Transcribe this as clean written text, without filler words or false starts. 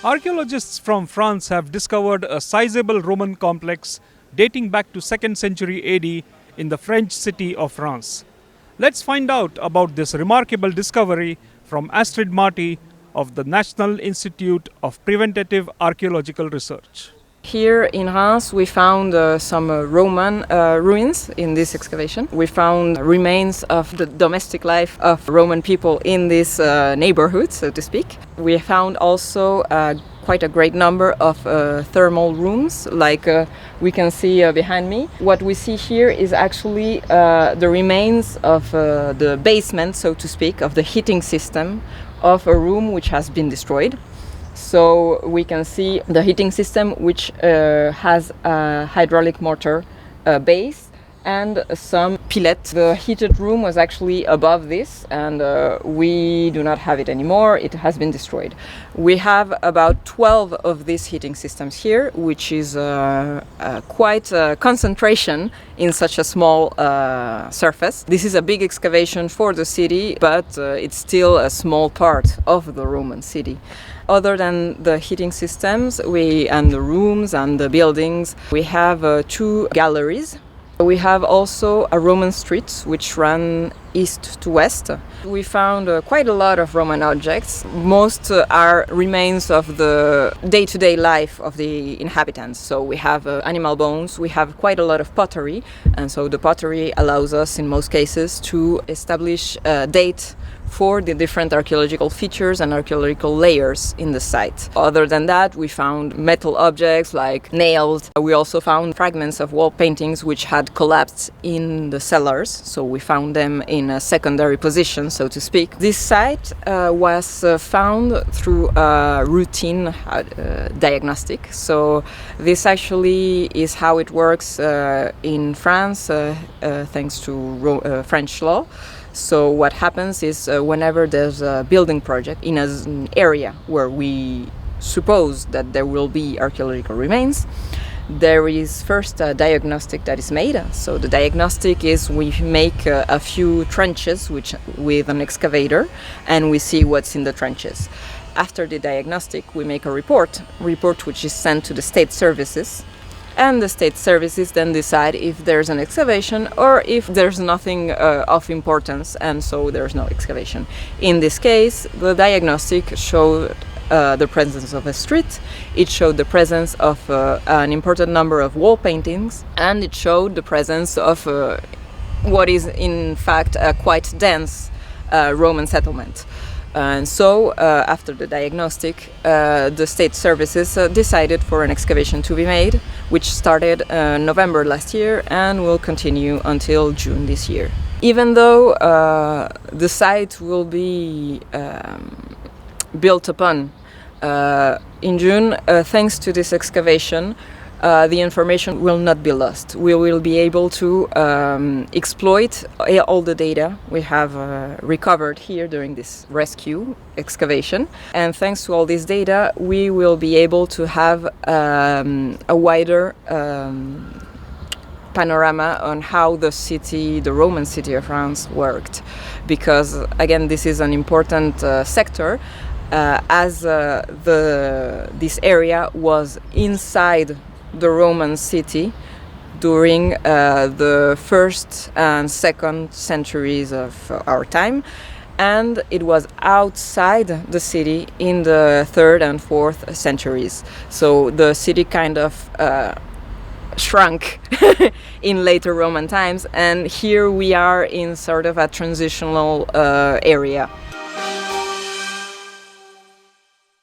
Archaeologists from France have discovered a sizable Roman complex dating back to 2nd century AD in the French city of Reims. Let's find out about this remarkable discovery from Astrid Marty of the National Institute of Preventative Archaeological Research. Here in Reims we found some Roman ruins in this excavation. We found remains of the domestic life of Roman people in this neighborhood, so to speak. We found also quite a great number of thermal rooms, like we can see behind me. What we see here is actually the remains of the basement, so to speak, of the heating system of a room which has been destroyed. So we can see the heating system, which has a hydraulic motor base and some pillet. The heated room was actually above this, and we do not have it anymore. It has been destroyed. We have about 12 of these heating systems here, which is quite a concentration in such a small surface. This is a big excavation for the city, but it's still a small part of the Roman city. Other than the heating systems and the rooms and the buildings, we have 2 galleries. We have also a Roman street which run east to west. We found quite a lot of Roman objects. Most are remains of the day-to-day life of the inhabitants. So we have animal bones, we have quite a lot of pottery, and so the pottery allows us in most cases to establish a date for the different archaeological features and archaeological layers in the site. Other than that, we found metal objects like nails. We also found fragments of wall paintings which had collapsed in the cellars, so we found them in a secondary position, so to speak. This site was found through a routine diagnostic. So this actually is how it works in France, thanks to French law. So what happens is whenever there's a building project in an area where we suppose that there will be archaeological remains, there is first a diagnostic that is made. So the diagnostic is we make a few trenches with an excavator, and we see what's in the trenches. After the diagnostic, we make a report which is sent to the state services. And the state services then decide if there's an excavation or if there's nothing of importance, and so there's no excavation. In this case, the diagnostic showed the presence of a street, it showed the presence of an important number of wall paintings, and it showed the presence of what is in fact a quite dense Roman settlement. And so, after the diagnostic, the state services decided for an excavation to be made, which started November last year and will continue until June this year. Even though the site will be built upon in June, thanks to this excavation, the information will not be lost. We will be able to exploit all the data we have recovered here during this rescue excavation. And thanks to all this data, we will be able to have a wider panorama on how the Roman city of Reims worked. Because, again, this is an important sector, as this area was inside the Roman city during the 1st and 2nd centuries of our time, and it was outside the city in the 3rd and 4th centuries. So the city kind of shrunk in later Roman times, and here we are in sort of a transitional area.